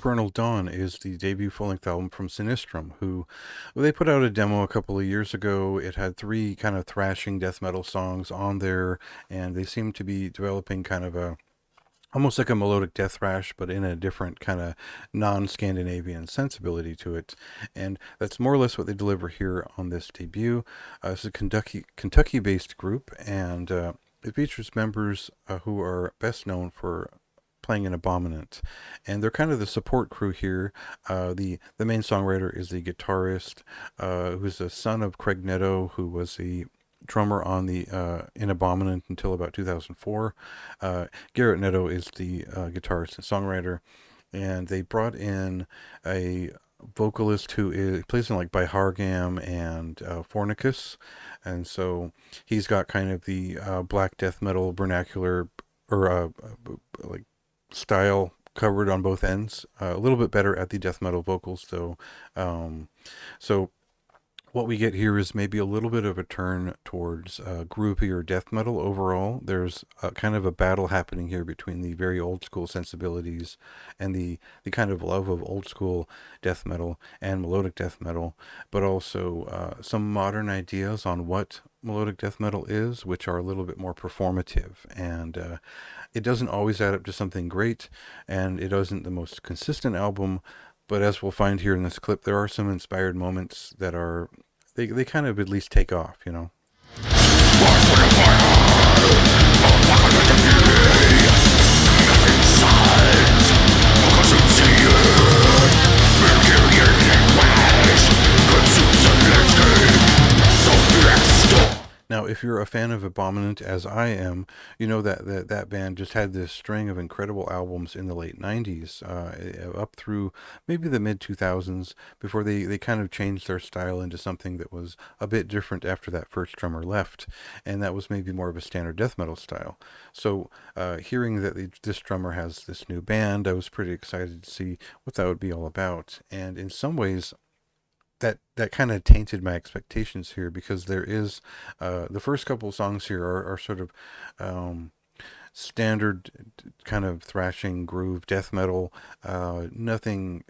Infernal Dawn is the debut full-length album from Sinistrum, who they put out a demo a couple of years ago. It had three kind of thrashing death metal songs on there, and they seem to be developing kind of a almost like a melodic death thrash, but in a different kind of non-Scandinavian sensibility to it. And that's more or less what they deliver here on this debut. It's a Kentucky-based group, and it features members who are best known for playing an Abominant, and they're kind of the support crew here. The main songwriter is the guitarist, who's the son of Craig Netto, who was the drummer on the in Abominant until about 2004. Garrett Netto is the guitarist and songwriter, and they brought in a vocalist plays in like by Hargam and Fornicus, and so he's got kind of the black death metal vernacular or like style covered on both ends. A little bit better at the death metal vocals though. So what we get here is maybe a little bit of a turn towards groovy or death metal overall. There's kind of a battle happening here between the very old school sensibilities and the kind of love of old school death metal and melodic death metal, but also some modern ideas on what melodic death metal is, which are a little bit more performative. And it doesn't always add up to something great, and it isn't the most consistent album. But as we'll find here in this clip, there are some inspired moments that are, they kind of at least take off, you know? Now, if you're a fan of Abominant, as I am, you know that band just had this string of incredible albums in the late 90s, up through maybe the mid-2000s, before they kind of changed their style into something that was a bit different after that first drummer left, and that was maybe more of a standard death metal style. So hearing that this drummer has this new band, I was pretty excited to see what that would be all about, and in some ways, that kind of tainted my expectations here, because there is the first couple of songs here are sort of standard kind of thrashing groove death metal, nothing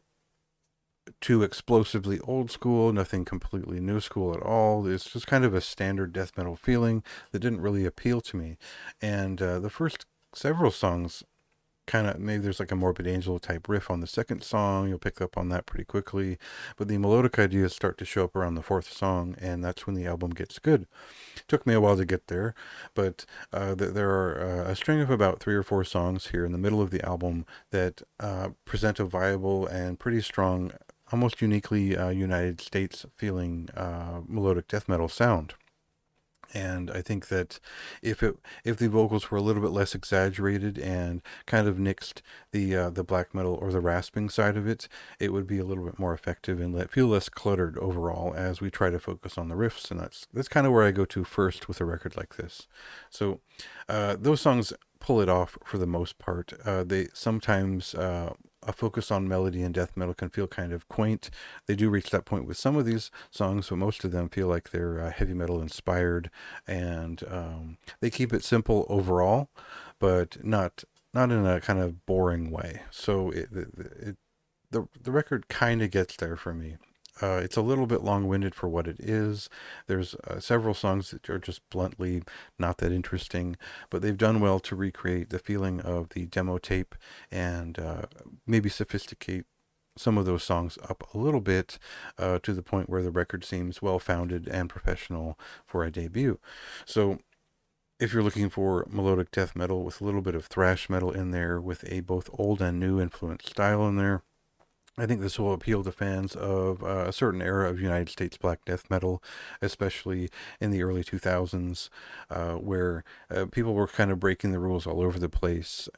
too explosively old school, nothing completely new school at all. It's just kind of a standard death metal feeling that didn't really appeal to me. And the first several songs kind of, maybe there's like a Morbid Angel type riff on the second song. You'll pick up on that pretty quickly, but the melodic ideas start to show up around the fourth song, and that's when the album gets good. Took me a while to get there, but there are a string of about 3 or 4 songs here in the middle of the album that present a viable and pretty strong, almost uniquely United States feeling melodic death metal sound. And I think that if the vocals were a little bit less exaggerated and kind of nixed the black metal or the rasping side of it, it would be a little bit more effective and feel less cluttered overall as we try to focus on the riffs. And that's kind of where I go to first with a record like this. So those songs pull it off for the most part. They sometimes a focus on melody and death metal can feel kind of quaint. They do reach that point with some of these songs, but most of them feel like they're heavy metal inspired, and they keep it simple overall, but not in a kind of boring way. So the record kind of gets there for me. It's a little bit long-winded for what it is. There's several songs that are just bluntly not that interesting, but they've done well to recreate the feeling of the demo tape and maybe sophisticate some of those songs up a little bit to the point where the record seems well-founded and professional for a debut. So if you're looking for melodic death metal with a little bit of thrash metal in there, with a both old and new influenced style in there, I think this will appeal to fans of a certain era of United States black death metal, especially in the early 2000s, where people were kind of breaking the rules all over the place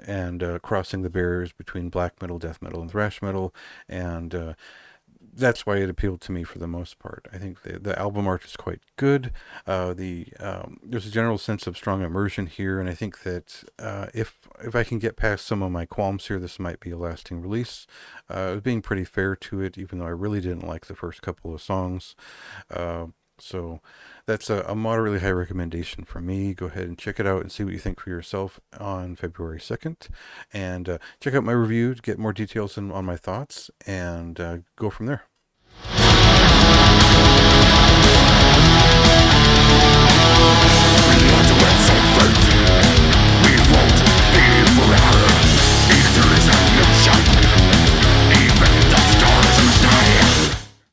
and crossing the barriers between black metal, death metal, and thrash metal. And that's why it appealed to me for the most part. I think the album art is quite good. There's a general sense of strong immersion here, and I think that if I can get past some of my qualms here, this might be a lasting release. I was being pretty fair to it, even though I really didn't like the first couple of songs. So that's a moderately high recommendation from me. Go ahead and check it out and see what you think for yourself on February 2nd. And check out my review to get more details on my thoughts, and go from there. We want to